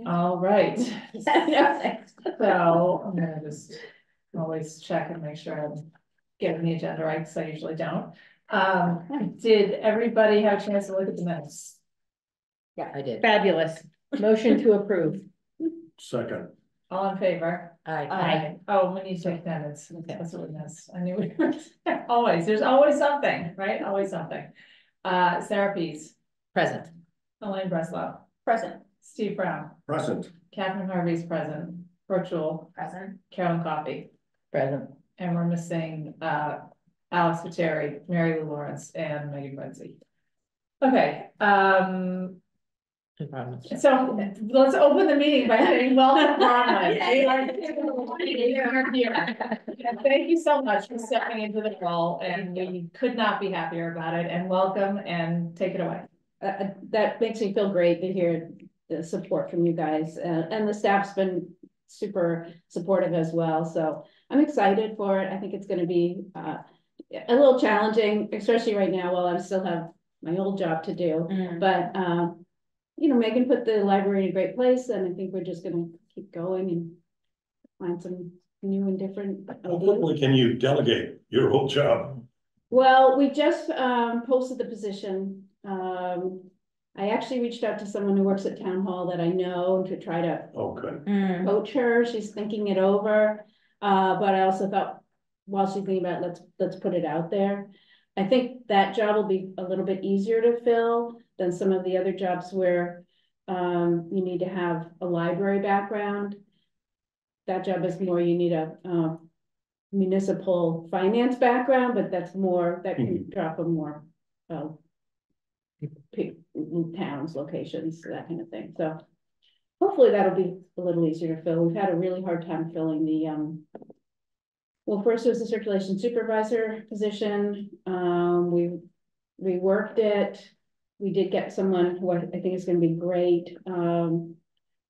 All right. No, thanks. So I'm gonna just always check and make sure I'm getting the agenda right, because I usually don't. Did everybody have a chance to look at the minutes? Yeah, I did. Fabulous. Motion to approve. Second. All in favor? Aye. Oh, we need to take minutes. Okay. That's what we missed. I knew we were, always, there's always something, right? Always something. Sarah Pease, Present. Elaine Breslow, Present. Steve Brown, Present. Catherine Harvey's present, virtual, Present. Carolyn Coffey. Present. And we're missing, Alex Viteri, Mary Lou Lawrence, and Megan Quincy. Okay, so let's open the meeting by saying welcome, Bronwyn. We are here. And thank you so much for stepping into the role, and we could not be happier about it, and welcome, and take it away. That makes me feel great to hear the support from you guys, and the staff's been super supportive as well. So I'm excited for it. I think it's going to be a little challenging, especially right now while I still have my old job to do. But you know, Megan put the library in a great place, and I think we're just going to keep going and find some new and different How quickly can you delegate your whole job? Well, we just posted the position. I actually reached out to someone who works at town hall that I know to try to coach her. She's thinking it over. But I also thought, while she's thinking about it, let's put it out there. I think that job will be a little bit easier to fill than some of the other jobs where you need to have a library background. That job is more, you need a municipal finance background, but that's more, that can drop a more towns, locations, that kind of thing. So hopefully that'll be a little easier to fill. We've had a really hard time filling the well, first was the circulation supervisor position. We reworked it. We did get someone who I think is going to be great.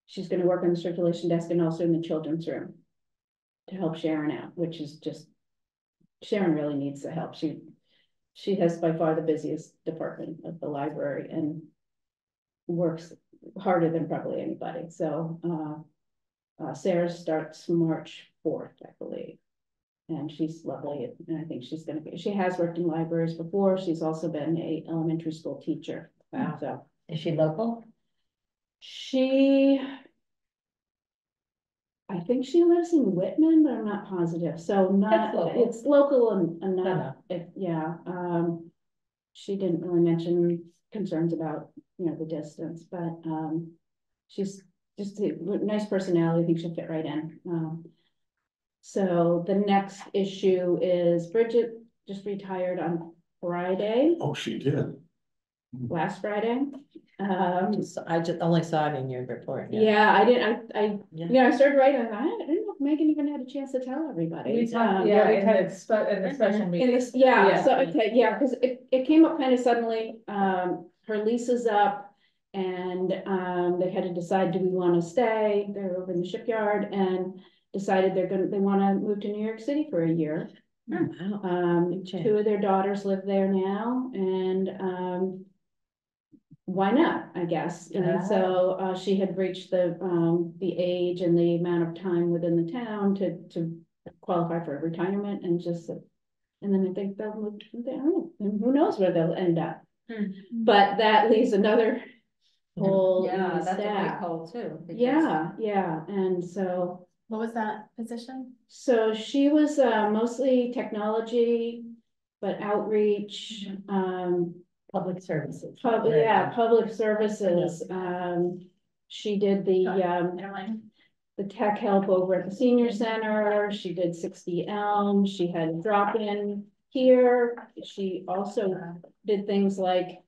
She's going to work on the circulation desk and also in the children's room to help Sharon out, which is just, Sharon really needs the help. She has by far the busiest department of the library and works harder than probably anybody. So Sarah starts March 4th, I believe. And she's lovely, and I think she's going to be, she has worked in libraries before. She's also been a elementary school teacher. Wow. So is she local? I think she lives in Whitman, but I'm not positive. So not, it's local and not, yeah. She didn't really mention concerns about, you know, the distance, but she's just a nice personality. I think she'll fit right in. So the next issue is Bridget just retired on Friday. Oh, she did. Last Friday. So I just only saw it in your report. Yeah, I didn't. I started writing. I didn't know if Megan even had a chance to tell everybody. We talked, yeah, we had in the special meeting. So okay, yeah, because it came up kind of suddenly. Her lease is up, and they had to decide, do we want to stay? They're over in the shipyard, and decided they want to move to New York City for a year. Wow. Two of their daughters live there now, and why not, I guess. And so she had reached the age and the amount of time within the town to qualify for retirement, and just, and then I think they'll move from there. And who knows where they'll end up. But that leaves another hole in the staff. That's a big hole too. Yeah, and so. What was that position? So she was mostly technology, but outreach, Public services. Public services. She did the tech help over at the senior center. She did 60 Elm. She had a drop-in here. She also did things like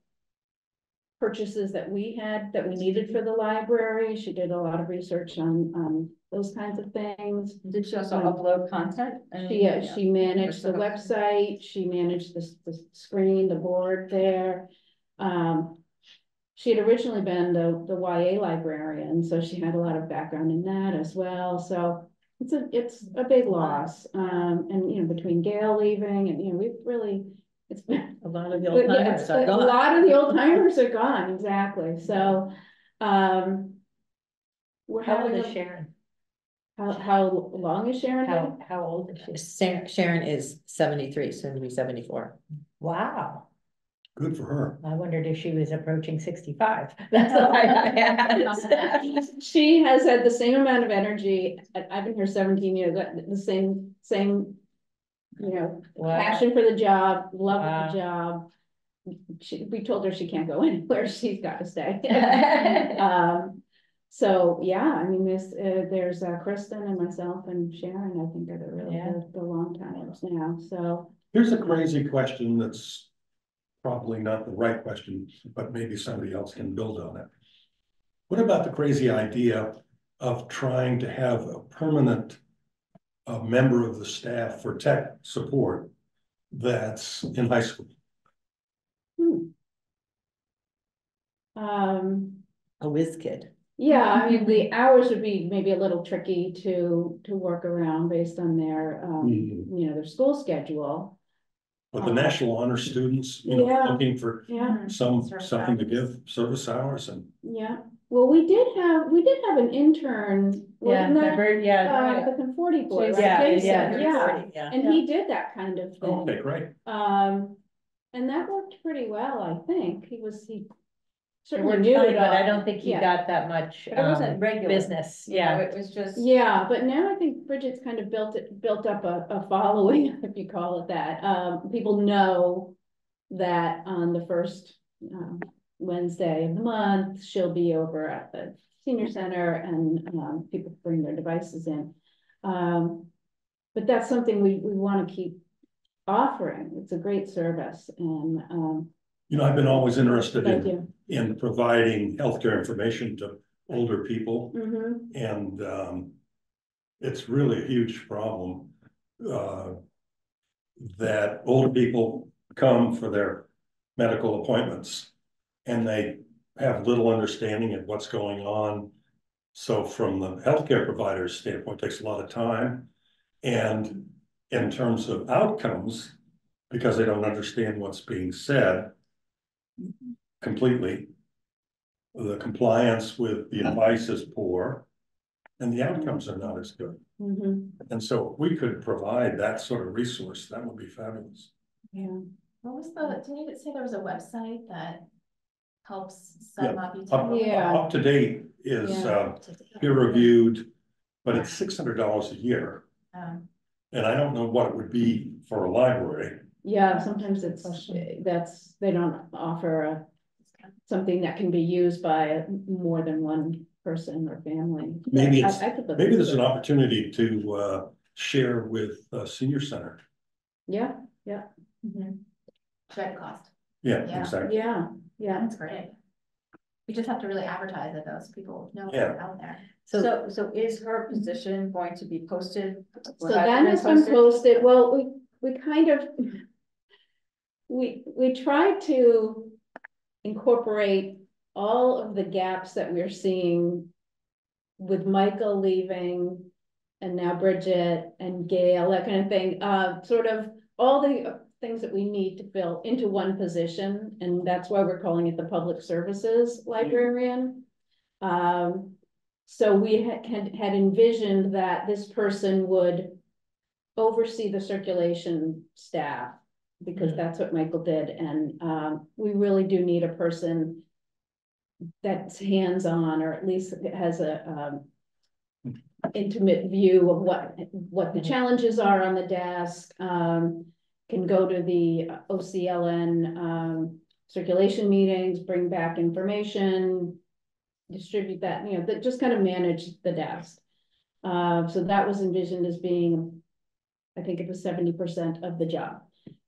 purchases that we needed for the library. She did a lot of research on those kinds of things. Did she also upload content? She managed the website. She managed the screen, the board there. She had originally been the YA librarian, so she had a lot of background in that as well. So it's a big loss. And you know, between Gail leaving and, you know, we've really, it's been a lot of the old timers are gone. A lot of the old timers are gone, exactly. So we're How old having, is Sharon? how long is Sharon? How old is she? Sharon is 73, soon to be 74. Wow, Good for her. I wondered if she was approaching 65. That's why I asked. She has had the same amount of energy, I've been here 17 years, the same, you know, Wow. passion for the job, love of Wow. the job. We told her she can't go anywhere, she's got to stay. So, yeah, I mean, there's Kristen and myself and Sharon, I think are Yeah. the long timers now, so. Here's a crazy question that's probably not the right question, but maybe somebody else can build on it. What about the crazy idea of trying to have a permanent member of the staff for tech support that's in high school? A whiz kid. Yeah, I mean, the hours would be maybe a little tricky to work around based on their, you know, their school schedule. But the National Honor students, you know, Yeah. looking for Yeah, something to give service hours and. yeah. Well, we did have an intern, Yeah, wasn't that, remember, yeah. the Conforti boy, right? Yeah, Jason, yeah. yeah. And he did that kind of thing. Okay, great. And that worked pretty well, I think. He It certainly worked knew fine, it but I all. don't think he Yeah. got that much. But it wasn't regular. Business, You know, yeah. it was just. Yeah, but now I think Bridget's kind of built up a following, if you call it that. People know that on the first Wednesday of the month, she'll be over at the senior center and people bring their devices in. But that's something we want to keep offering. It's a great service and You know, I've been always interested thank you. in providing healthcare information to older people. Mhm. And it's really a huge problem. That older people come for their medical appointments and they have little understanding of what's going on. So from the healthcare provider's standpoint, it takes a lot of time. And in terms of outcomes, because they don't understand what's being said completely, the compliance with the advice is poor and the outcomes are not as good. Mhm. And so if we could provide that sort of resource, that would be fabulous. Yeah. What was didn't you say there was a website that helps Yeah. sum up? Yeah. Up to date is Yeah. peer reviewed, but it's $600 a year. Um, And I don't know what it would be for a library. Yeah, sometimes they don't offer something that can be used by more than one person or family. Maybe I- it's, I could look maybe there's into an it. opportunity to share with Senior Center. Yeah, Shed cost. Yeah, Yeah. exactly. yeah, yeah. That's great. We just have to really advertise it though, so people know Yeah. it's out there. So is her position going to be posted? So that has been posted, well, we kind of, we tried to incorporate all of the gaps that we're seeing with Michael leaving and now Bridget and Gail, that kind of thing, sort of all the things that we need to fill into one position, and that's why we're calling it the Public Services Librarian. So we had envisioned that this person would oversee the circulation staff, because that's what Michael did, and we really do need a person that's hands-on, or at least has a intimate view of what the challenges are on the desk, can go to the OCLN circulation meetings, bring back information, distribute that, you know, that just kind of manage the desk. So that was envisioned as being, I think it was 70% of the job.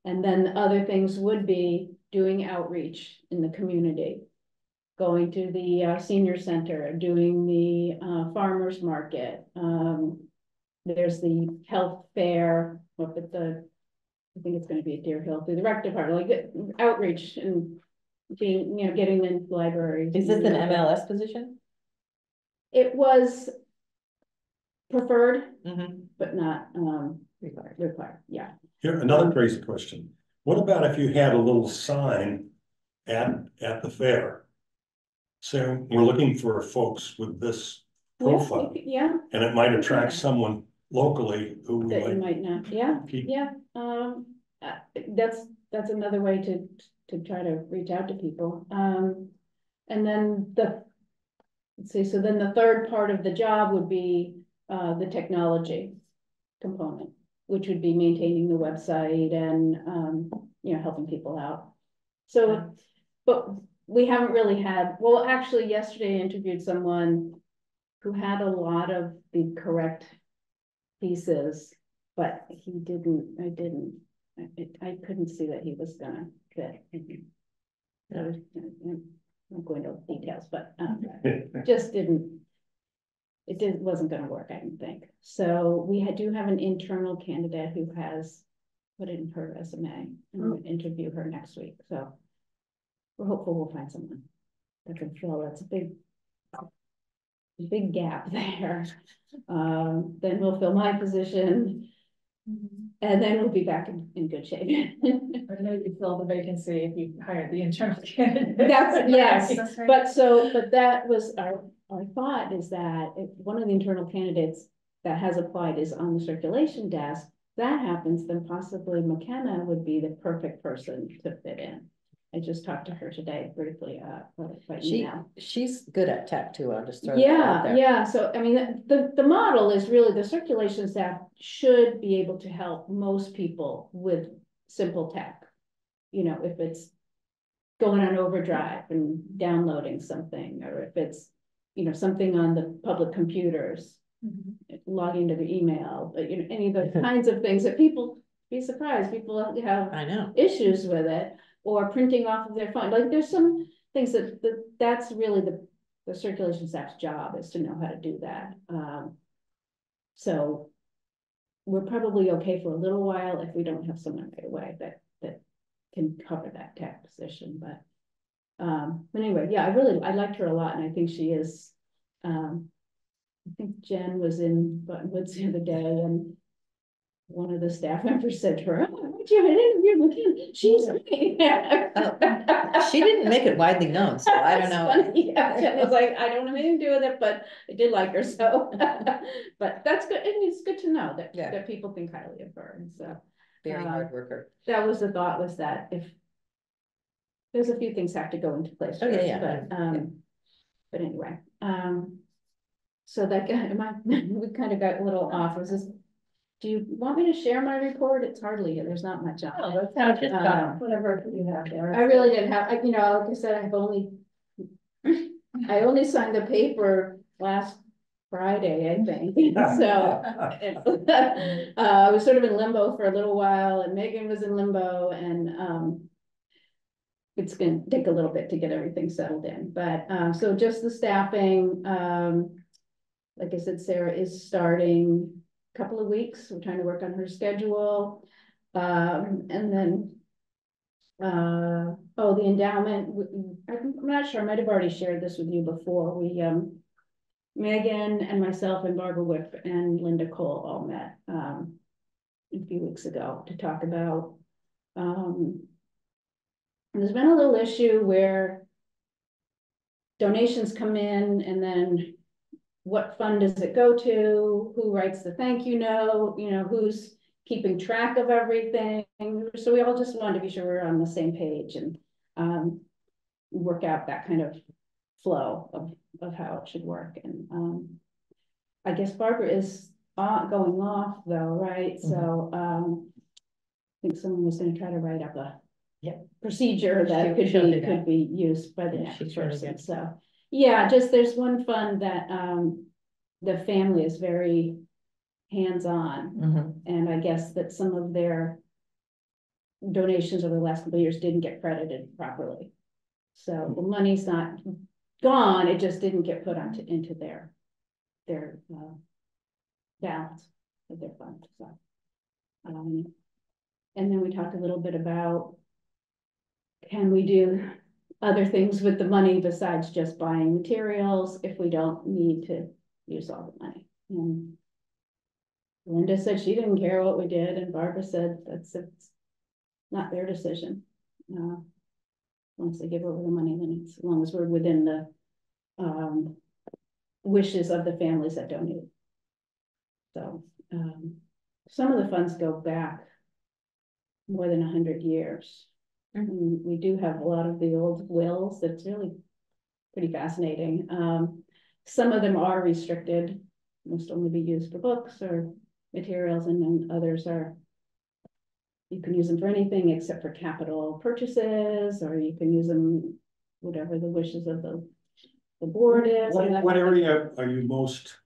And then the other things would be doing outreach in the community, going to the senior center, doing the farmers market. There's the health fair up at I think it's going to be at Deer Hill, through the rec department, like outreach and being, you know, getting in libraries. Is this an MLS position? It was preferred, Mm-hmm. but not required, yeah. Here, another crazy question. What about if you had a little sign at the fair? So we're looking for folks with this profile. Yeah, And it might attract someone locally who we that you might might not, yeah, keep. yeah, that's another way to try to reach out to people. And then let's see, so then the third part of the job would be, the technology component, which would be maintaining the website and, you know, helping people out. So, but we haven't really had, well, actually, yesterday I interviewed someone who had a lot of the correct pieces, but he didn't, I couldn't see that he was gonna fit. I'm not going into details, but, just wasn't gonna work, I didn't think. So we do have an internal candidate who has put in her resume, and we'll interview her next week, so we're hopeful we'll find someone that can fill. That's a big gap there. Then we'll fill my position, and then we'll be back in good shape. Or maybe fill the vacancy if you hired the internal candidate. Yes, That's right. but that was our thought, is that if one of the internal candidates that has applied is on the circulation desk, that happens, then possibly McKenna would be the perfect person to fit in. I just talked to her today briefly, by email. She's good at tech too, I'll just throw that out Yeah, there. yeah, so I mean, the model is really the circulation staff should be able to help most people with simple tech. You know, if it's going on overdrive and downloading something, or if it's, you know, something on the public computers, logging to the email, but you know, any of the kinds of things that people be surprised, people have I know. issues with it, or printing off of their phone. Like there's some things that's really the circulation staff's job, is to know how to do that. So we're probably okay for a little while if we don't have someone right away that can cover that tech position. But anyway, yeah, I liked her a lot, and I think she is. I think Jen was in Buttonwoods the other day, and one of the staff members said to her, "Oh, I want you to interview McKenna. She's great." She didn't make it widely known, so I don't know. Funny. Yeah, Jen was like, I don't have anything to do with it, but I did like her, so. But that's good, and it's good to know that, Yeah. that people think highly of her, and so. Very hard worker. That was the thought, was that if there's a few things have to go into place Oh, yeah, first, yeah. but anyway, so that we kind of got a little off. Do you want me to share my report? It's hardly, there's not much on it. Oh, that sounds just Um, whatever you have there. I really didn't have, you know, like I said, I only signed the paper last Friday, I think, so. I was sort of in limbo for a little while, and Megan was in limbo, and it's gonna take a little bit to get everything settled in, but so just the staffing, like I said, Sarah is starting a couple of weeks. We're trying to work on her schedule. And then oh, the endowment, I'm not sure, I might have already shared this with you before. We Megan and myself and Barbara Whip and Linda Cole all met a few weeks ago to talk about there's been a little issue where donations come in, and then what fund does it go to? Who writes the thank you note? You know, who's keeping track of everything? So we all just wanted to be sure we're on the same page and work out that kind of flow of how it should work. And I guess Barbara is going off though, right? Mm-hmm. So I think someone was going to try to write up a procedure that could be used by the next person. So yeah, just there's one fund that the family is very hands-on, and I guess that some of their donations over the last couple of years didn't get credited properly. So the money's not gone, it just didn't get put into their balance of their fund. So and then we talked a little bit about, can we do other things with the money besides just buying materials if we don't need to use all the money? And Linda said she didn't care what we did, and Barbara said it's not their decision. Once they give over the money, then it's, as long as we're within wishes of the families that donate. So, some of the funds go back more than 100 years. And we do have a lot of the old wills that's really pretty fascinating. Some of them are restricted, must only be used for books or materials, and then others are, you can use them for anything except for capital purchases, or you can use them whatever the wishes of the board is. What area are you most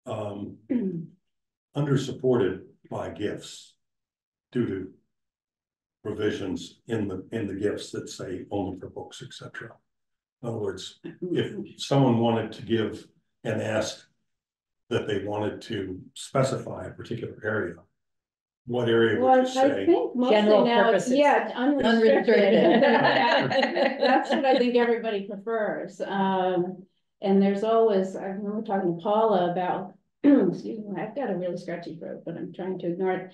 under supported by gifts due to provisions in the gifts that say only for books, etc.? In other words, if someone wanted to give and asked that they wanted to specify a particular area, what area would Well, you I say? think mostly General now, it's, purposes. yeah, unrestricted. Unrestricted. That's what I think everybody prefers. And there's always, I remember talking to Paula about, excuse me, I've got a really scratchy throat, but I'm trying to ignore it.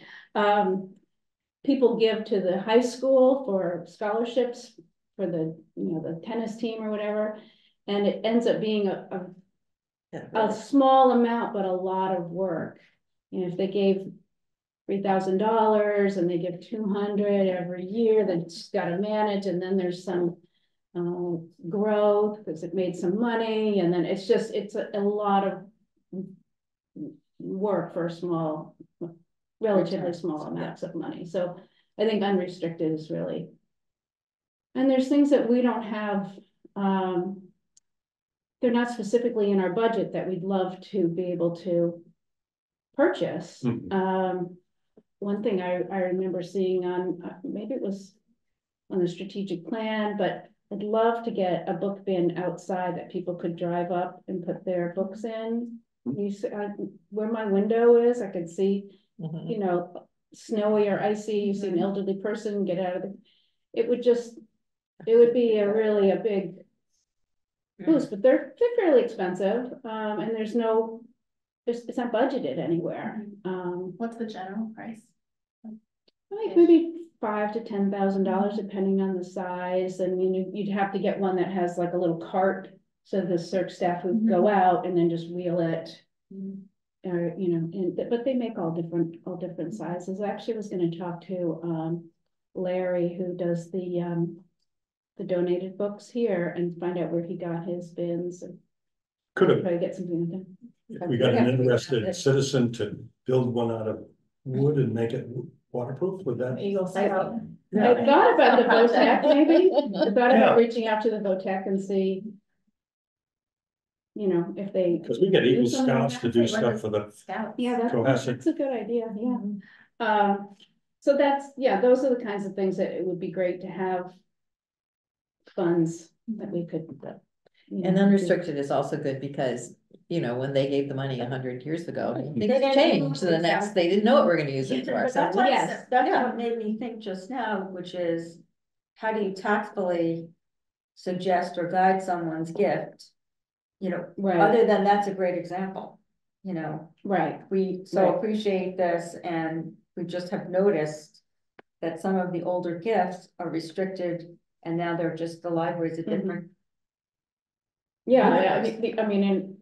People give to the high school for scholarships for the, the tennis team or whatever. And it ends up being a small amount, but a lot of work. If they gave $3,000 and they give 200 every year, then it's got to manage, and then there's some growth because it made some money, and then it's a lot of work for a relatively small amounts of money. So I think unrestricted is really, and there's things that we don't have, they're not specifically in our budget that we'd love to be able to purchase. One thing I remember seeing on, maybe it was on the strategic plan, but I'd love to get a book bin outside that people could drive up and put their books in. You see, where my window is, I could see, snowy or icy, you see an elderly person get out of it would be a big boost, but they're fairly expensive. And it's not budgeted anywhere. What's the general price? Like maybe $5,000 to $10,000 depending on the size. And you'd have to get one that has like a little cart, so the circ staff would go out and then just wheel it. Or but they make all different sizes. I actually was going to talk to Larry, who does the donated books here, and find out where he got his bins. And Could have, probably get something with him. if we got an interested citizen to build one out of wood and make it waterproof, would that? Eagle Scout. I thought about the VOTEC maybe. I thought Yeah. about reaching out to the VOTEC and see, if they. Because we get Eagle do something like Scouts to that. do stuff for the Scout. Yeah, Cohasset. that's a good idea, yeah. So those are the kinds of things that it would be great to have funds that we could. And unrestricted is also good because, when they gave the money 100 years ago, They things didn't changed to the know next, they didn't know what we're gonna use it for. But So that's what, yes. that's Yeah. what made me think just now, which is, how do you tactfully suggest or guide someone's gift? Right, Other than that's a great example, right, we so Right. appreciate this, and we just have noticed that some of the older gifts are restricted, and now they're just, the libraries are different. yeah, I mean, in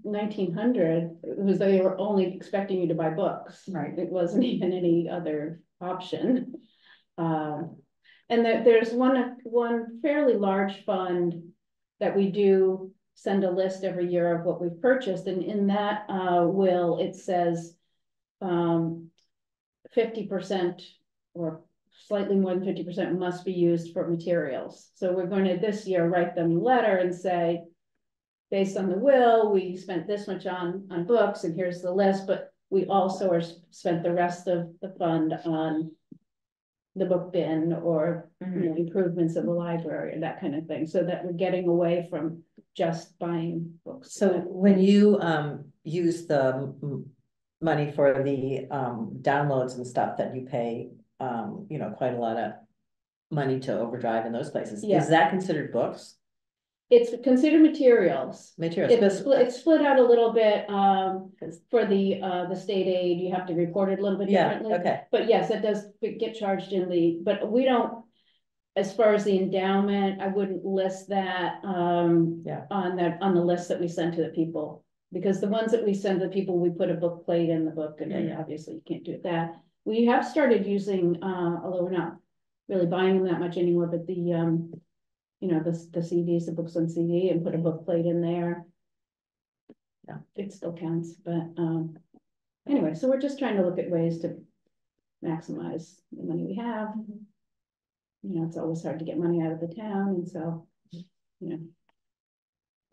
1900, it was, they were only expecting you to buy books. Right. It wasn't even any other option. And there's one fairly large fund that we do send a list every year of what we've purchased, and in that will, it says 50% or slightly more than 50% must be used for materials. So we're going to this year write them a letter and say, based on the will, we spent this much on books, and here's the list, but we also are spent the rest of the fund on the book bin or improvements of the library or that kind of thing, so that we're getting away from just buying books. So when you use the money for the downloads and stuff that you pay, quite a lot of money to Overdrive in those places, Yeah. is that considered books? It's considered materials. Materials? It's split out a little bit, for the state aid, you have to report it a little bit Yeah, differently. okay. But yes, it does get charged in but we don't, as far as the endowment, I wouldn't list that, Yeah. on the list that we send to the people. Because the ones that we send to the people, we put a book plate in the book, and then obviously you can't do that. We have started using, although we're not really buying them that much anymore, but the, you know, the CDs, the books on CD, and put a book plate in there. Yeah. It still counts, but, anyway, so we're just trying to look at ways to maximize the money we have. You know, it's always hard to get money out of the town, and so, you know.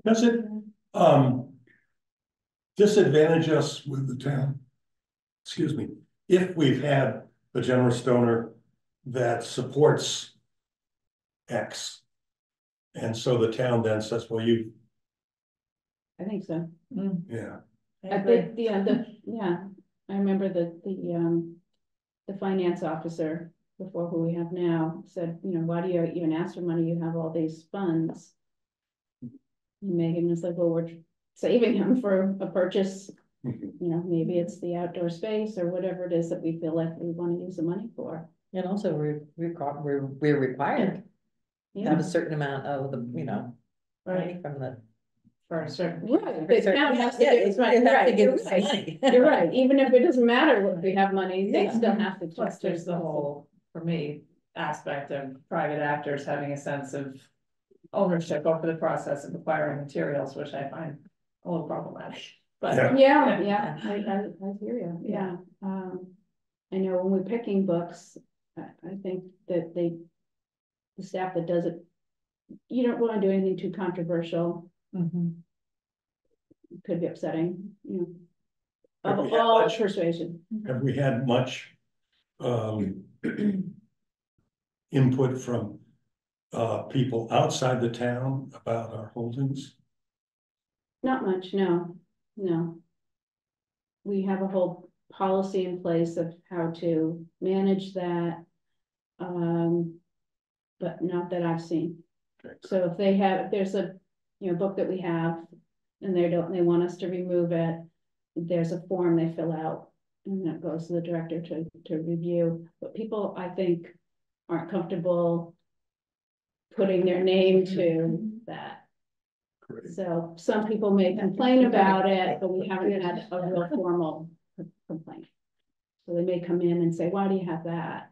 Does it, disadvantage us with the town? Excuse me, if we've had a generous donor that supports X. And so the town then says, well, you, I think so. yeah, I think I remember the finance officer before who we have now said, you know, why do you even ask for money? You have all these funds. And Megan was like, well, we're saving them for a purchase. You know, maybe it's the outdoor space or whatever it is that we feel like we want to use the money for. And also we're required to have Yeah, a certain amount of the, you know, money from the. For a certain. right. The town has to Yeah, give us money. you have to Right, give you're us right. money. You're right. Even if it doesn't matter what we have money, they Yeah. still have to. Plus, there's the whole, for me, aspect of private actors having a sense of ownership over the process of acquiring materials, which I find a little problematic. But Yeah. Yeah, I hear you, yeah. I know when we're picking books, I think that the staff that does it, you don't want to do anything too controversial, could be upsetting, you know. Have Of we had all much- persuasion. have we had much input from people outside the town about our holdings? Not much, no. We have a whole policy in place of how to manage that. But not that I've seen. Okay. So if there's a, you know, book that we have and they want us to remove it, there's a form they fill out and that goes to the director to review. But people, I think, aren't comfortable putting their name to that. Great. So some people may complain about it, but we haven't had a real formal complaint. So they may come in and say, why do you have that?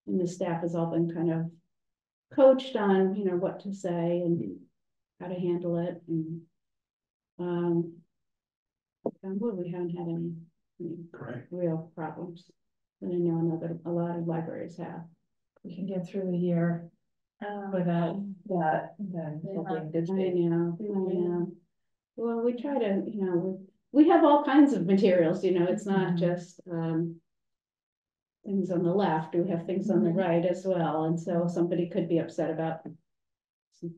And the staff has all been kind of coached on, you know, what to say and how to handle it. And well, we haven't had any Great. real problems. And I know a lot of libraries have. we can get through the year without that, then we'll be in good I shape. know. Well, we try to, you know, we have all kinds of materials, you know, it's not just things on the left, we have things on the right as well, and so somebody could be upset about you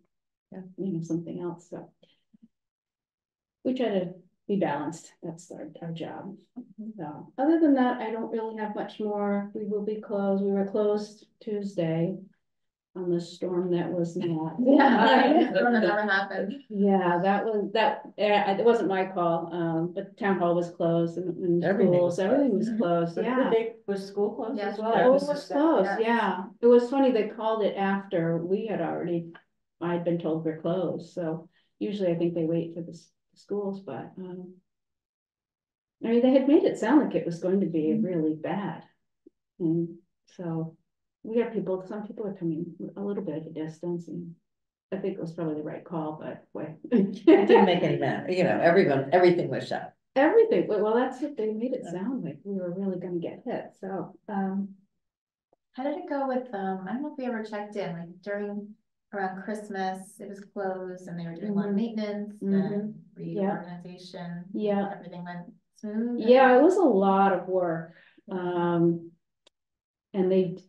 know, something else, so. We try to be balanced, that's our job. So, other than that, I don't really have much more, we will be closed, we were closed Tuesday on the storm that was not. Yeah, that never happened. Yeah, it wasn't my call, but town hall was closed and Everything was schools, everything was closed, yeah. Was school closed Yeah. as well? Oh, it was closed, Yeah. yeah. It was funny, they called it after I'd been told we're closed, so usually I think they wait for the schools, but, I mean, they had made it sound like it was going to be really bad. And so we have some people are coming a little bit of a distance, and I think it was probably the right call, but boy. It didn't make any matter, you know, everything was shut. Everything, well, that's what they made it sound like, we were really gonna get hit, so, How did it go with, I don't know if we ever checked in, like around Christmas, it was closed and they were doing a lot of maintenance and reorganization. Yeah. Everything went smooth. yeah, it was a lot of work. And it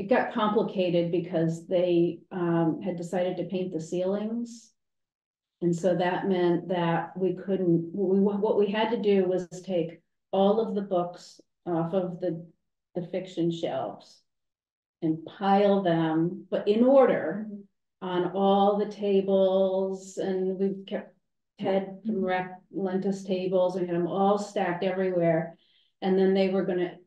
got complicated because they had decided to paint the ceilings. And so that meant that we couldn't, what we had to do was take all of the books off of the fiction shelves and pile them, but in order, on all the tables, and we kept Ted from lent us tables, and had them all stacked everywhere. And then they were gonna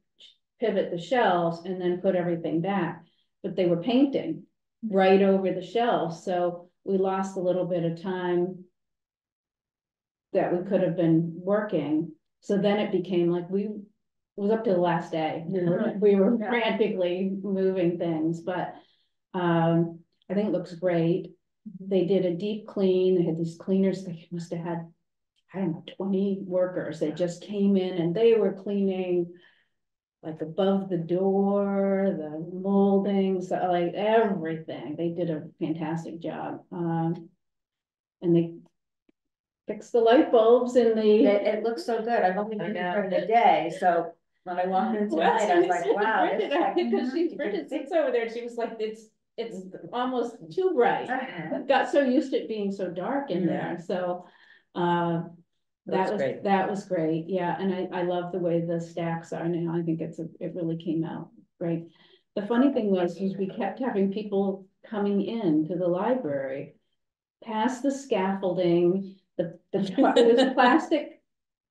pivot the shelves and then put everything back. But they were painting right over the shelves, so we lost a little bit of time that we could have been working. So then it became like it was up to the last day. We were frantically moving things, but I think it looks great. They did a deep clean. They had these cleaners. They must have had, I don't know, 20 workers. They just came in and they were cleaning like above the door, the moldings, like everything. They did a fantastic job. And they fixed the light bulbs in the. It looks so good. I've only been there for the day, so when I walked in tonight, I was like, wow. this is like- Because she printed sits over there, she was like, it's almost too bright. Got so used to it being so dark in there, so, That's great. that was great, yeah, and I love the way the stacks are now. I think it really came out great. The funny thing was we kept having people coming in to the library, past the scaffolding, it was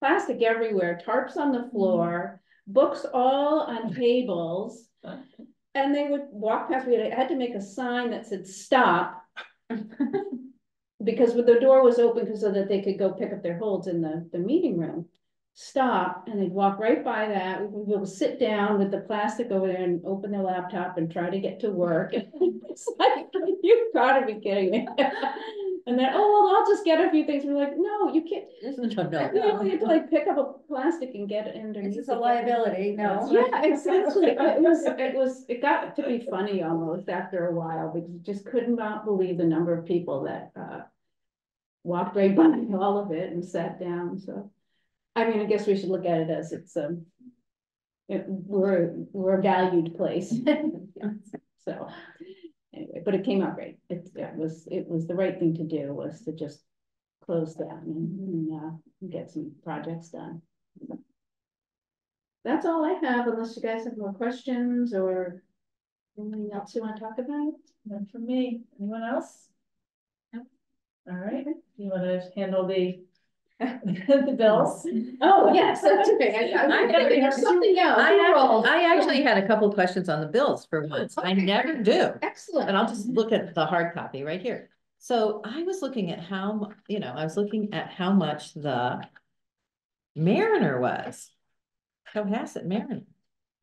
plastic everywhere, tarps on the floor, books all on tables. And they would walk past, I had to make a sign that said, stop. Because the door was open so that they could go pick up their holds in the meeting room. Stop, and they'd walk right by that. We would be able to sit down with the plastic over there and open their laptop and try to get to work. It's like, you've got to be kidding me. And then, oh, well, I'll just get a few things. We're like, no, you can't. No. You have to like pick up a plastic and get it underneath. This is a liability, no. Yeah, exactly. It got to be funny almost after a while, because you just could not believe the number of people that walked right by all of it and sat down. So, I mean, I guess we should look at it as we're a valued place. So anyway, but it came out great. It was the right thing to do, was to just close down and get some projects done. That's all I have, unless you guys have more questions or anything else you want to talk about. None from me. Anyone else? No. All right. You want to handle the the bills? Oh, yes, that's okay. There's something else. I actually had a couple of questions on the bills for once. I never do. Excellent. And I'll just look at the hard copy right here. So I was looking at how much the Mariner was. Cohasset Mariner.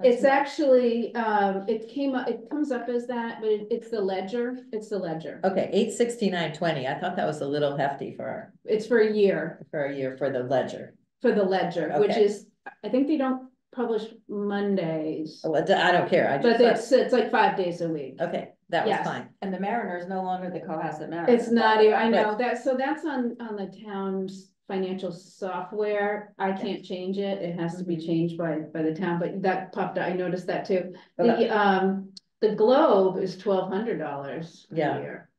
It's actually, it comes up as that, but it's the ledger. It's the ledger. Okay, 869.20. I thought that was a little hefty It's for a year. for a year for the ledger. For the ledger, which Okay. is, I think they don't publish Mondays. Oh, I don't care. I But just it's like 5 days a week. okay, that was Yes. fine. And the Mariner is no longer the Cohasset Mariner. It's not, I know that, so that's on the town's financial software. I can't change it. It has to be changed by the town, but that popped out. I noticed that too. The Globe is $1,200 a Yeah. year.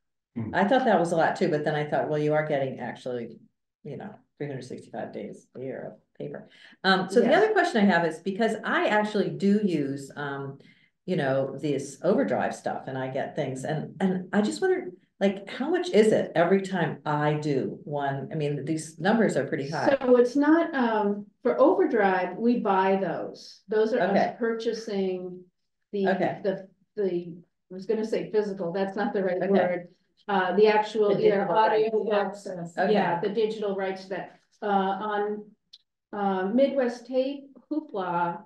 I thought that was a lot too, but then I thought, well, you are getting actually, 365 days a year of paper. So the Yes. other question I have is because I actually do use, this overdrive stuff and I get things and I just wondered, like, how much is it every time I do one? I mean, these numbers are pretty high. So it's not, for overdrive, we buy those. Those are us Okay. purchasing Okay. I was gonna say physical, that's not the right Okay. word. The actual, The either digital audio rights. books, Okay. yeah, the digital rights that, on Midwest Tape Hoopla.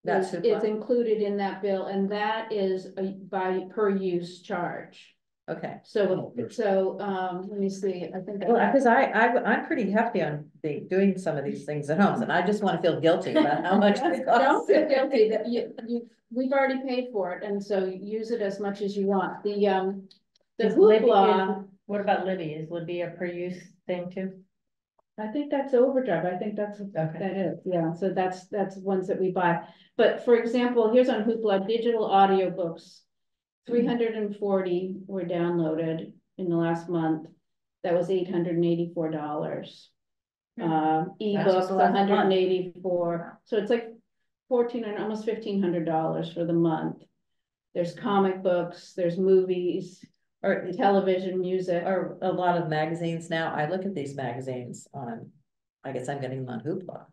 That's It's Hoopla? included in that bill, and that is by per use charge. Okay. So, let me see, I think. Well, because I'm pretty hefty on doing some of these things at home, and I just want to feel guilty about how much it Don't costs. feel guilty that we've already paid for it, and so use it as much as you want. The Is Libby- Hoopla, What about Libby? Is Libby a per use thing too? I think that's overdrive. I think that is, yeah. So that's ones that we buy. But for example, here's on Hoopla, digital audio books. 340 were downloaded in the last month. That was $884. Ebooks, just the last month. 184. So it's like $1,400, almost $1,500 for the month. There's comic books, there's movies, Or, television, music. or a lot of magazines now. I look at these magazines on, I guess I'm getting them on Hoopla.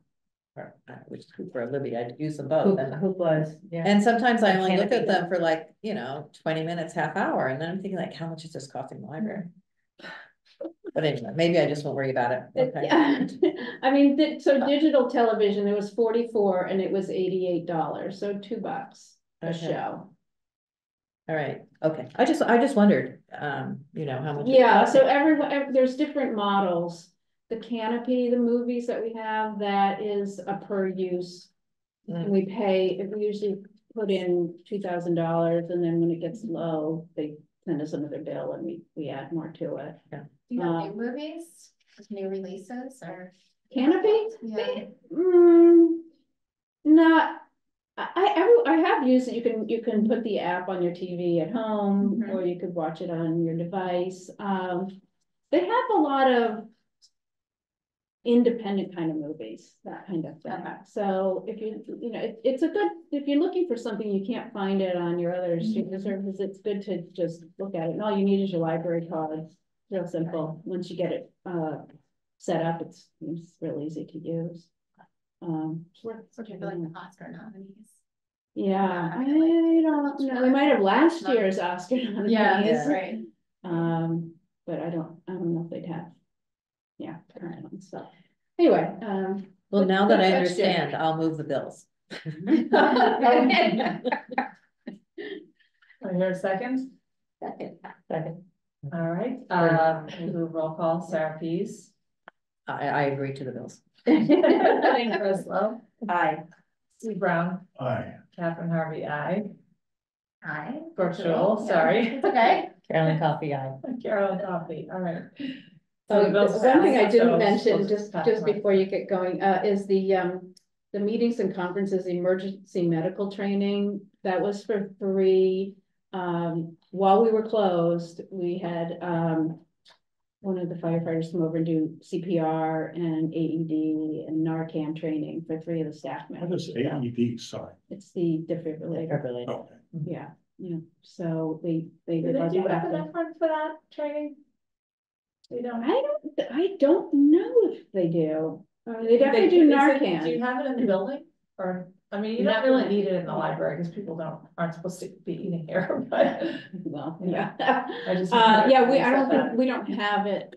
or, which is Hoopla or Libby, I use them both. And Hoopla's, yeah. And sometimes I And only look Canopy. at them for like, 20 minutes, half hour, and then I'm thinking like, how much is this costing the library? But anyway, maybe I just won't worry about it. Okay. Yeah. I mean, so digital television, it was 44 and it was $88, so $2 a Okay. show. All right, okay. I just wondered, how much. it Yeah, cost. so there's different models. The Canopy, the movies that we have, that is a per use. And we we usually put in $2,000, and then when it gets low, they send us another bill and we add more to it. Do you have new movies, new releases, or? Canopy? Yeah. Not, I have used it. You can put the app on your TV at home, or you could watch it on your device. They have a lot of independent kind of movies, that kind of thing. Okay. So if it's a good, if you're looking for something, you can't find it on your other streaming services, it's good to just look at it. And all you need is your library card. It's real simple. Once you get it set up, it's real easy to use. So do you feel like the Oscar nominees? Yeah, I don't know. We might have last year's Oscar nominees. Yeah, right. But I don't know if they'd have. Yeah, current ones. So anyway, Well, now that I question. understand, I'll move the bills. I hear a second. Second. All right, we'll do a roll call. Sarah Pease. I agree to the bills. Jane Breslow. Aye. Steve Brown. Aye. Catherine Harvey, aye. Hi. Brooke Joel, sorry. It's okay. Carolyn Coffee, aye. Carolyn Coffey, all right. So the bills One thing I passed, didn't so mention, we'll just pass on. before you get going, is the meetings and conferences, emergency medical training. That was for 3. While we were closed, we had one of the firefighters come over and do CPR and AED and Narcan training for 3 of the staff What members. is AED sign? It's the defibrillator. Okay. Yeah, so they Do did they lots do of have that. enough funds for that training? They don't. I don't know if they do. They definitely do Narcan. Do you have it in the building? Or, I mean, you don't really need it in the library because people aren't supposed to be eating here, but. Well, yeah. I just. We don't have it,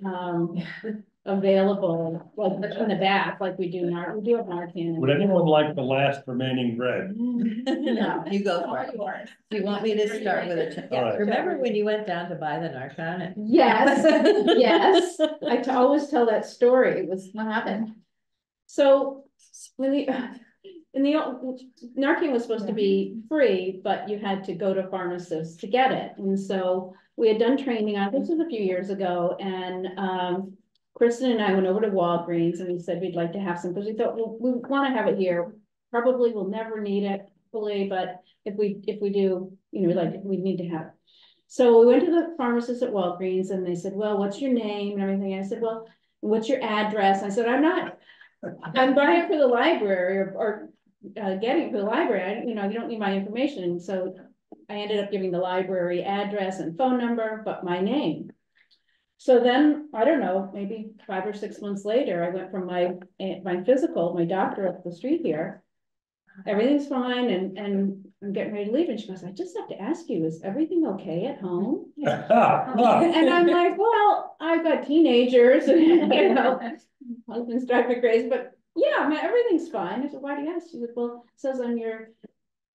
available, like in the bath, like we do we do have Narcan. Would anyone like the last remaining bread? No, you go for it. Do you want me to start with a? All right. Remember when you went down to buy the Narcan? Yes, yes. I always tell that story. It was, What happened? so when Narcan was supposed to be free, but you had to go to pharmacists to get it. And so we had done training on this was a few years ago, and Kristen and I went over to Walgreens and we said we'd like to have some, because we thought, well, we want to have it here. Probably we'll never need it fully, but if we do, we need to have it. So we went to the pharmacist at Walgreens and they said, well, what's your name and everything? I said, well, what's your address? I said, I'm buying it for the library or getting it for the library. You don't need my information. So I ended up giving the library address and phone number, but my name. So then, I don't know, maybe 5 or 6 months later, I went from my physical, my doctor up the street here. Everything's fine, and I'm getting ready to leave, and she goes, I just have to ask you, is everything okay at home? And I'm like, well, I've got teenagers, and husband's driving me crazy, but yeah, everything's fine. I said, why do you ask? She said, well, it says on your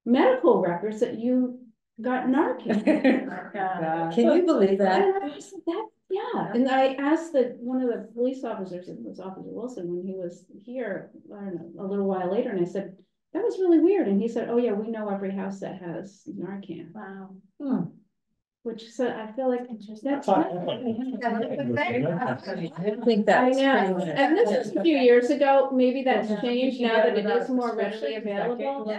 medical records that you got Narcan. Can you believe that? And I said, yeah, and I asked one of the police officers, it was Officer Wilson, when he was here, I don't know, a little while later, and I said, that was really weird. And he said, oh yeah, we know every house that has Narcan. Wow. Which I feel like that's. I think that's. I know, pretty much- and this is a few years ago, maybe that's changed now that it is more readily available.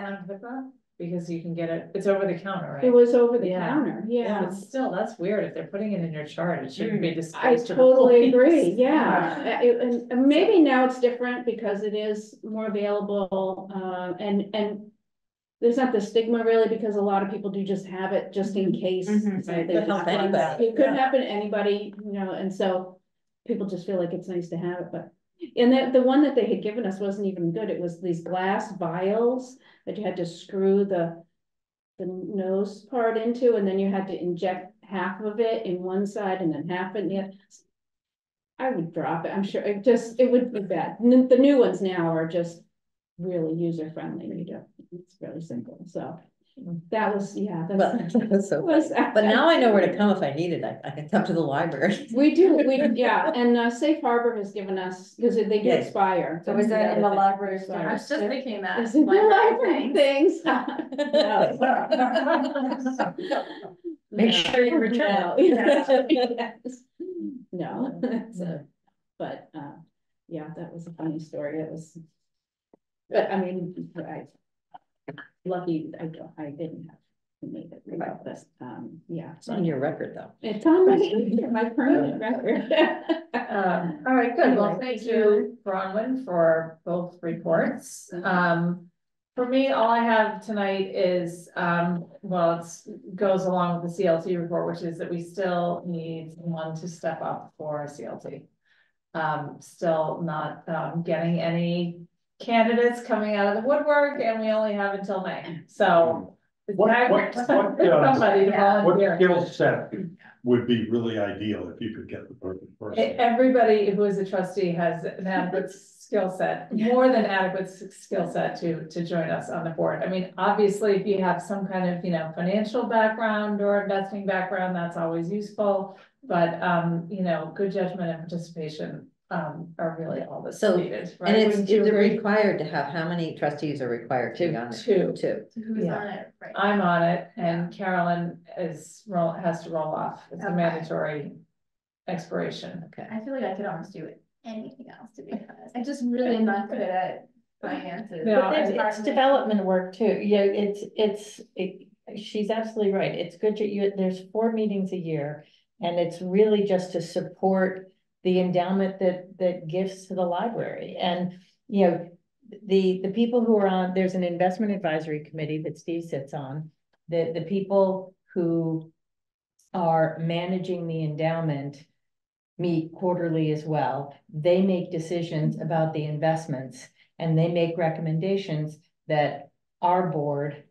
Because you can get it, it's over the counter, right? It was over the Yeah. counter, yeah. But still, that's weird. If they're putting it in your chart, it shouldn't be I disclosed to the totally police. agree, yeah. And maybe now it's different because it is more available, and there's not the stigma really, because a lot of people do just have it just in case. Mhm. So It they could just help want that. anybody. It could happen to anybody, and so people just feel like it's nice to have it, but And the one that they had given us wasn't even good. It was these glass vials that you had to screw the nose part into, and then you had to inject half of it in one side and then half in the other. I would drop it. I'm sure it would be bad. The new ones now are just really user friendly. It's really simple. So that was, yeah. Well, that's so funny. But now I know where to come if I need it. I can come to the library. We do, yeah, and Safe Harbor has given us, because they do Yeah. expire. So is that in the library? I was just thinking that. Is it the library things? Make sure you return No. Yes. No, but, yeah, that was a funny story. It was, but I mean, lucky I didn't have to make it about this, yeah. It's on your record though. It's on my permanent record. All right, good. Well, thank you, Bronwyn, for both reports. For me, all I have tonight is, well, goes along with the CLT report, which is that we still need someone to step up for CLT. Still not, getting any candidates coming out of the woodwork, and we only have until May, so. What Somebody to volunteer. skill set would be really ideal if you could get the perfect person? Everybody who is a trustee has an adequate skill set, more than adequate skill set to join us on the board. I mean, obviously, if you have some kind of, financial background or investing background, that's always useful. But, good judgment and participation are really all that's needed, right? And Wouldn't you it's agree? required to have, how many trustees are required to be on it? Two. Two. So who's Yeah. on it right now? I'm on it, and Carolyn has to roll off. It's a Okay. mandatory expiration. Okay. I feel like I could almost do anything else, to be honest. I just really am not good at finances. No, But it's development work too. Yeah, she's absolutely right. It's good that there's 4 meetings a year. And it's really just to support the endowment that gives to the library. And, the people who are on, there's an investment advisory committee that Steve sits on. The people who are managing the endowment meet quarterly as well. They make decisions about the investments, and they make recommendations that our board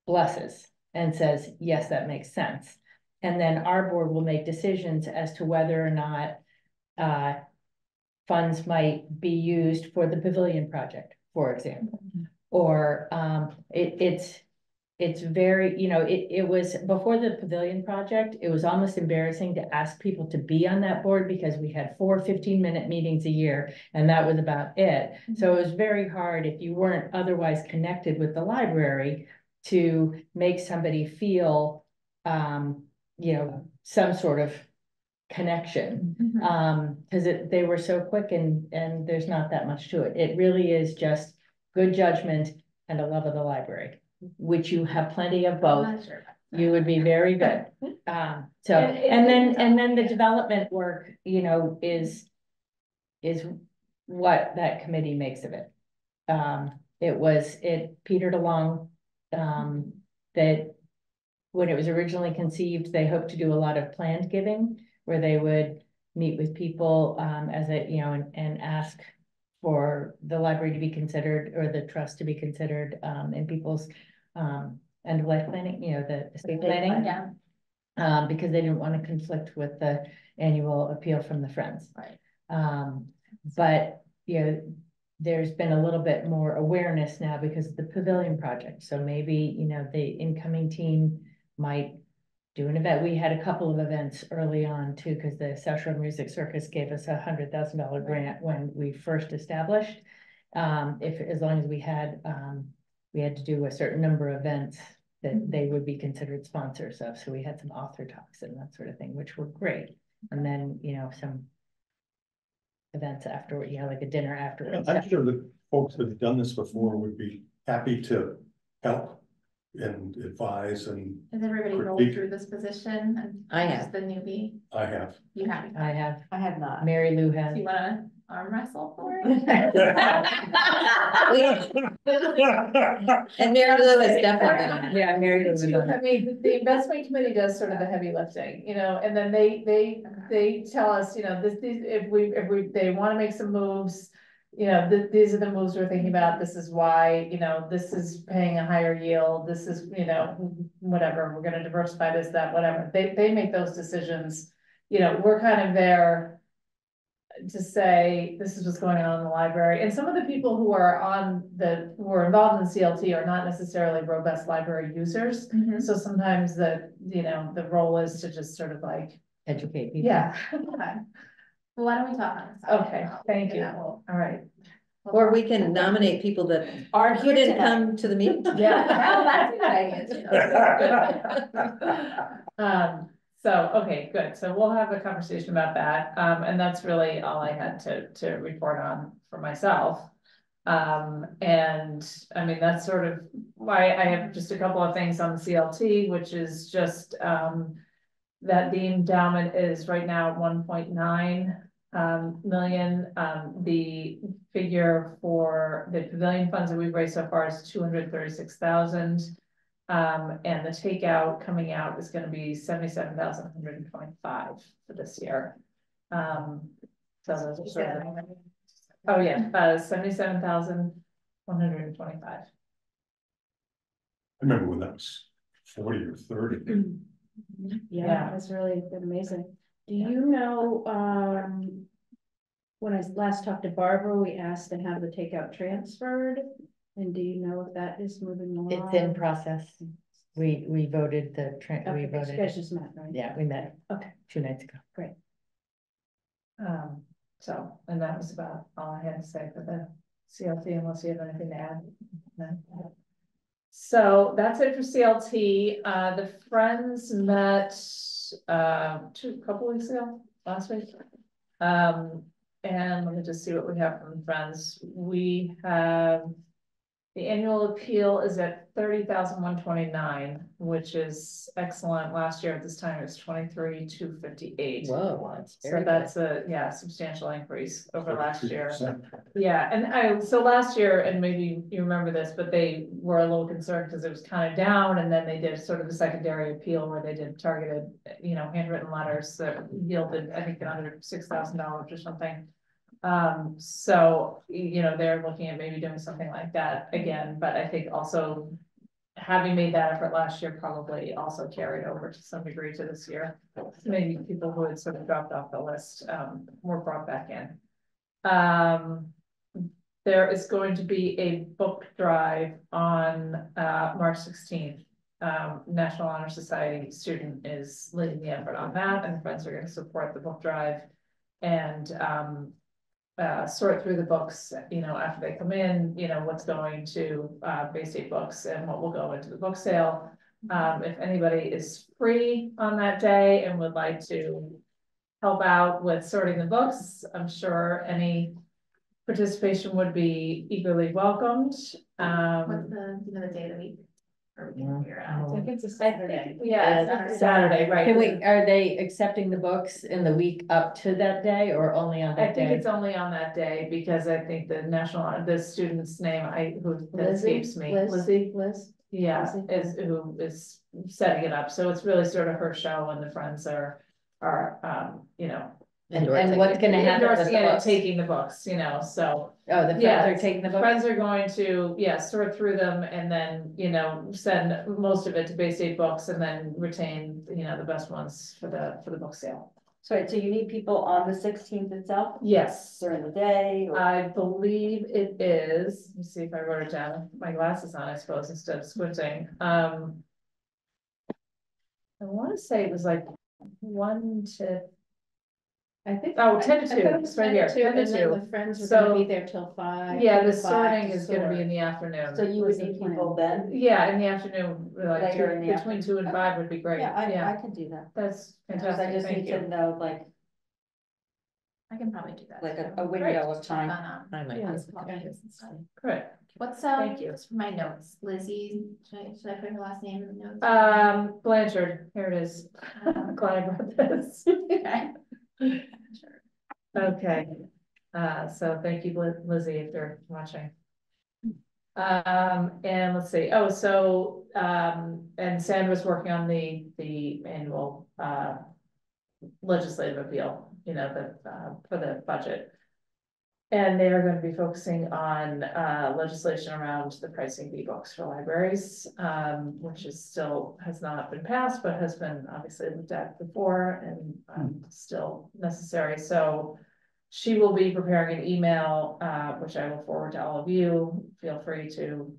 blesses and says, yes, that makes sense. And then our board will make decisions as to whether or not funds might be used for the pavilion project, for example. Or it's very, it was before the pavilion project, it was almost embarrassing to ask people to be on that board because we had 4 15-minute meetings a year and that was about it. So it was very hard if you weren't otherwise connected with the library to make somebody feel, some sort of connection. Because they were so quick and there's not that much to it. It really is just good judgment and a love of the library, which you have plenty of I'm both. not sure about that. You would be very good. And then the development work, is what that committee makes of it. It petered along, that when it was originally conceived, they hoped to do a lot of planned giving, where they would meet with people, and ask for the library to be considered, or the trust to be considered, in people's, end of life planning, the estate planning. Yeah, Because they didn't want to conflict with the annual appeal from the Friends. right. But, there's been a little bit more awareness now because of the pavilion project. So maybe, the incoming team might do an event. We had a couple of events early on too, because the South Shore Music Circus gave us $100,000 grant when we first established. As long as we had to do a certain number of events that they would be considered sponsors of. So we had some author talks and that sort of thing, which were great. And then, some events afterward, like a dinner afterwards. I'm sure the folks that have done this before would be happy to help and advise, and Has everybody rolled Critique. through this position? I I'm have. just the newbie. I have. You have. I have, I have not. Mary Lou Do has. you wanna arm wrestle for it. And Mary Lou is definitely gonna. Yeah, Mary Lou would I mean, the investment committee does sort of the heavy lifting, you know, and then they tell us, you know, if they wanna make some moves. You know, these are the moves we're thinking about, this is why, you know, this is paying a higher yield, this is, you know, whatever, we're gonna diversify this, that, whatever, they make those decisions. You know, we're kind of there to say, this is what's going on in the library, and some of the people who are involved in CLT are not necessarily robust library users. Mhm. So sometimes the role is to just sort of like, educate people. yeah, Okay. Well, why don't we talk on this? side? okay, thank you, all right. Or we can nominate people that Aren't who here didn't tonight. come to the meeting. Yeah. Oh, that's a good idea too. So, okay, good. So we'll have a conversation about that. And that's really all I had to report on for myself. And I mean, that's sort of why I have just a couple of things on the CLT, which is just, that the endowment is right now at 1.9 million. The figure for the pavilion funds that we've raised so far is 236,000. And the takeout coming out is gonna be 77,125 for this year. So those are sort of, oh yeah, 77,125. I remember when that was 40 or 30. Yeah, that's really been amazing. Do you know, when I last talked to Barbara, we asked to have the takeout transferred. And do you know if that is moving along? It's in process. We voted the, we Okay, you voted, guys just met, right? yeah, we met Okay. 2 nights ago. So, and that was about all I had to say for the CLT, unless you have anything to add. No. So that's it for CLT. The Friends met, a couple weeks ago, last week. And let me just see what we have from Friends. We have, the annual appeal is at 30,129, which is excellent. Last year at this time, it was 23,258. Whoa, that's So very good. that's a, substantial increase over last year. Yeah, and so last year, and maybe you remember this, but they were a little concerned because it was kind of down, and then they did sort of a secondary appeal where they did targeted, handwritten letters that yielded, I think, another $6,000 or something. So, they're looking at maybe doing something like that again, but I think also having made that effort last year probably also carried over to some degree to this year. Maybe people who had sort of dropped off the list, were brought back in. There is going to be a book drive on, March 16th. National Honor Society student is leading the effort on that, and friends are going to support the book drive. And, sort through the books, after they come in, what's going to Bay State Books and what will go into the book sale. If anybody is free on that day and would like to help out with sorting the books, I'm sure any participation would be eagerly welcomed. What's the day of the week? Or we can figure it out. I think it's a Saturday. Yeah, Yeah, it's Saturday, right? Are they accepting the books in the week up to that day or only on I that think day? it's only on that day because I think the student's name, that escapes me. Liz? Yeah, Lizzie? who is setting it up. So it's really sort of her show, and the friends are, And what's gonna happen with endorsing the it and books? taking the books, so. Oh, the friends Yeah, are taking the books? Friends are going to, sort through them and then, send most of it to Bay State Books and then retain, the best ones for the book sale. So you need people on the 16th itself Yes, during the day? Or? I believe it is. Let me see if I wrote it down. My glasses on, I suppose, instead of squinting. I want to say it was like 1 to. I think. 10 to 2, I thought it was it's right here, 10 to and then 2. the friends were So- gonna be there till 5. Yeah, till the 5 sorting to is gonna be sort. in the afternoon. So you would was the need plan. people then? Yeah, in the afternoon, like Later in the between 2 and 5 would be great. Yeah, I can do that. That's Because fantastic. I just Thank need you. to know like I can probably do that. a window of Check time. on, I might. Yeah. his copies and stuff. Great. What's, Thank you. just for my notes, Lizzie, should I put her last name in the notes? Blanchard, here it is. Glad I brought this. Okay. Sure. Okay. So thank you, Lizzie, if you're watching. And let's see, and Sandra's working on the annual, legislative appeal, for the budget. And they are going to be focusing on legislation around the pricing of ebooks for libraries, which is still has not been passed, but has been obviously looked at before and still necessary. So she will be preparing an email, which I will forward to all of you. Feel free to,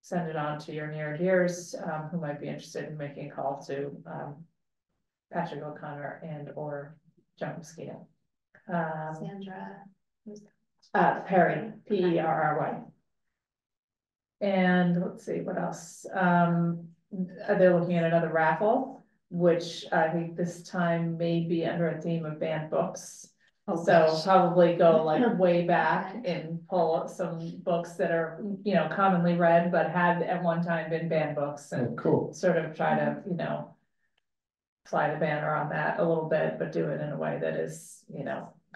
send it on to your near and dears who might be interested in making a call to Patrick O'Connor and or John Mosquito. Sandra. Perry, Perry. And let's see, what else? They're looking at another raffle, which I think this time may be under a theme of banned books. Oh, So gosh. probably go like way back and pull some books that are, commonly read, but had at one time been banned books and Cool. sort of try to, fly the banner on that a little bit, but do it in a way that is,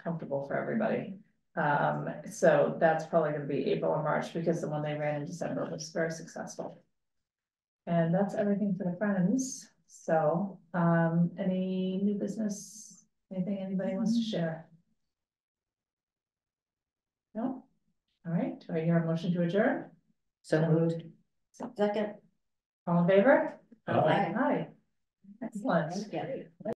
comfortable for everybody. So that's probably gonna be April or March because the one they ran in December was very successful. And that's everything for the Friends. So, any new business, anything anybody wants to share? No? All right, do I hear a motion to adjourn? So moved. Second. All in favor? Aye. Aye. Excellent. Yeah.